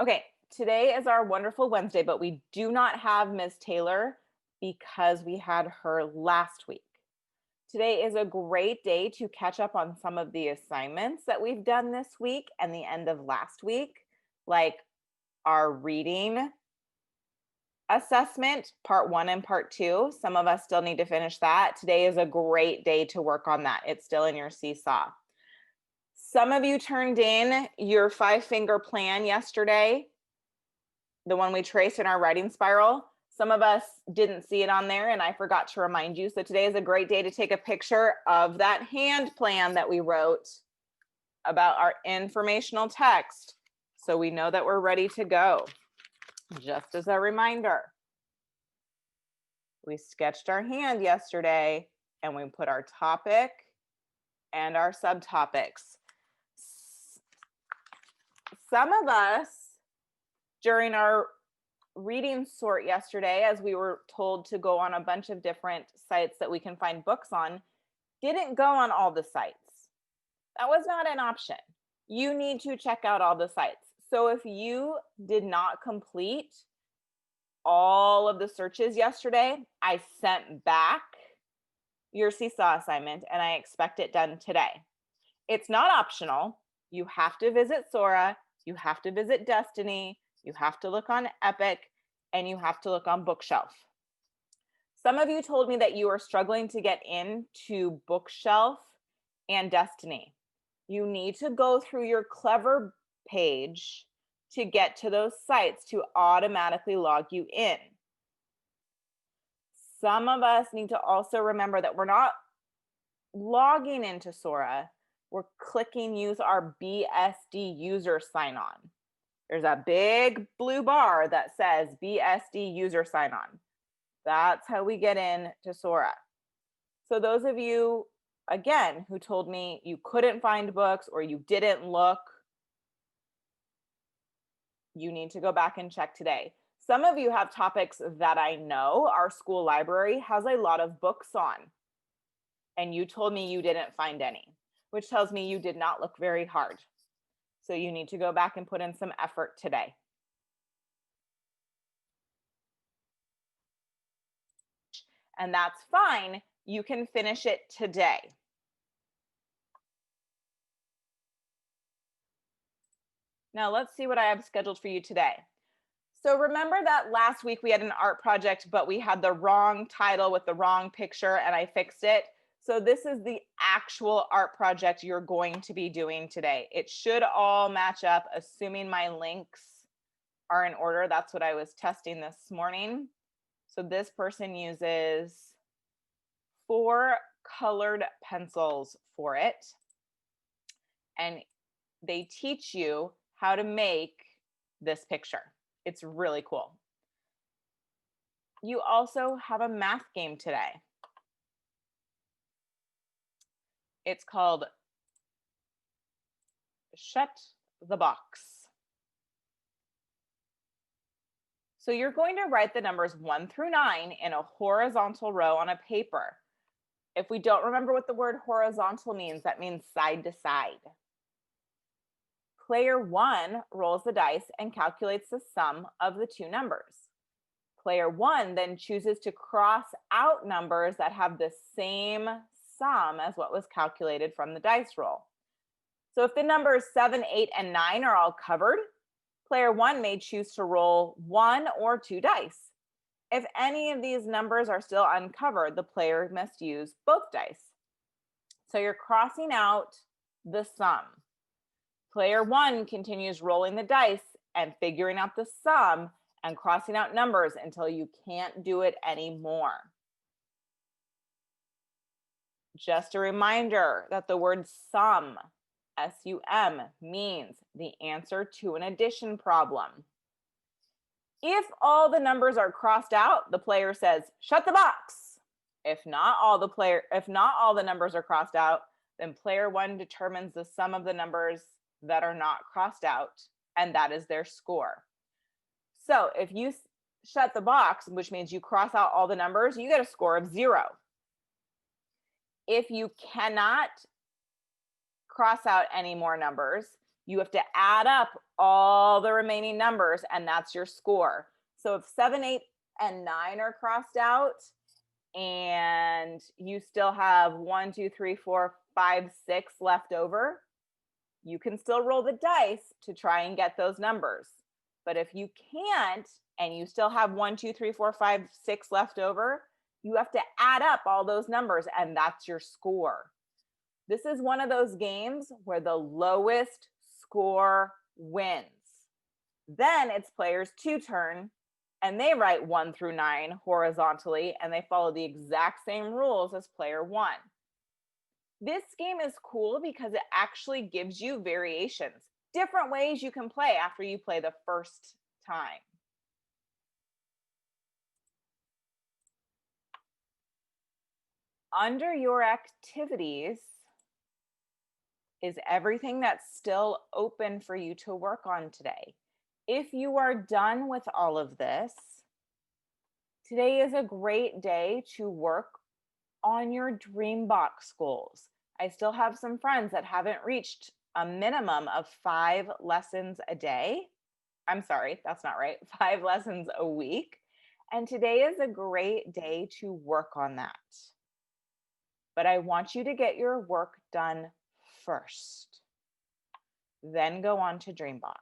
Okay, today is our wonderful Wednesday, but we do not have Ms. Taylor because we had her last week. Today is a great day to catch up on some of the assignments that we've done this week and the end of last week, like our reading assessment, part 1 and part 2. Some of us still need to finish that. Today is a great day to work on that. It's still in your seesaw. Some of you turned in your 5-finger plan yesterday, the one we traced in our writing spiral. Some of us didn't see it on there and I forgot to remind you. So today is a great day to take a picture of that hand plan that we wrote about our informational text, so we know that we're ready to go. Just as a reminder, we sketched our hand yesterday and we put our topic and our subtopics. Some of us, during our reading sort yesterday, as we were told to go on a bunch of different sites that we can find books on, didn't go on all the sites. That was not an option. You need to check out all the sites. So if you did not complete all of the searches yesterday, I sent back your seesaw assignment and I expect it done today. It's not optional. You have to visit Sora, you have to visit Destiny, you have to look on Epic, and you have to look on Bookshelf. Some of you told me that you are struggling to get into Bookshelf and Destiny. You need to go through your Clever page to get to those sites to automatically log you in. Some of us need to also remember that we're not logging into Sora. We're clicking use our BSD user sign on. There's a big blue bar that says BSD user sign on. That's how we get in to Sora. So those of you, again, who told me you couldn't find books or you didn't look, you need to go back and check today. Some of you have topics that I know our school library has a lot of books on, and you told me you didn't find any, which tells me you did not look very hard. So you need to go back and put in some effort today. And that's fine. You can finish it today. Now let's see what I have scheduled for you today. So remember that last week we had an art project, but we had the wrong title with the wrong picture and I fixed it. So this is the actual art project you're going to be doing today. It should all match up, assuming my links are in order. That's what I was testing this morning. So this person uses 4 colored pencils for it. And they teach you how to make this picture. It's really cool. You also have a math game today. It's called Shut the Box. So you're going to write the numbers 1 through 9 in a horizontal row on a paper. If we don't remember what the word horizontal means, that means side to side. Player 1 rolls the dice and calculates the sum of the 2 numbers. Player 1 then chooses to cross out numbers that have the same sum as what was calculated from the dice roll. So if the numbers 7, 8, and 9 are all covered, player 1 may choose to roll 1 or 2 dice. If any of these numbers are still uncovered, the player must use both dice. So you're crossing out the sum. Player 1 continues rolling the dice and figuring out the sum and crossing out numbers until you can't do it anymore. Just a reminder that the word sum, S-U-M, means the answer to an addition problem. If all the numbers are crossed out, the player says, shut the box. If not all the numbers are crossed out, then player 1 determines the sum of the numbers that are not crossed out, and that is their score. So if you shut the box, which means you cross out all the numbers, you get a score of 0. If you cannot cross out any more numbers, You have to add up all the remaining numbers, and that's your score. So if 7, 8, and 9 are crossed out, and you still have 1, 2, 3, 4, 5, 6 left over, you can still roll the dice to try and get those numbers. But if you can't, and you still have 1, 2, 3, 4, 5, 6 left over, you have to add up all those numbers, and that's your score. This is one of those games where the lowest score wins. Then it's players 2 turn, and they write 1 through 9 horizontally, and they follow the exact same rules as player 1. This game is cool because it actually gives you variations, different ways you can play after you play the first time. Under your activities is everything that's still open for you to work on today. If you are done with all of this, today is a great day to work on your Dreambox goals. I still have some friends that haven't reached a minimum of 5 lessons a day. I'm sorry, that's not right. 5 lessons a week. And today is a great day to work on that. But I want you to get your work done first. Then go on to Dreambox.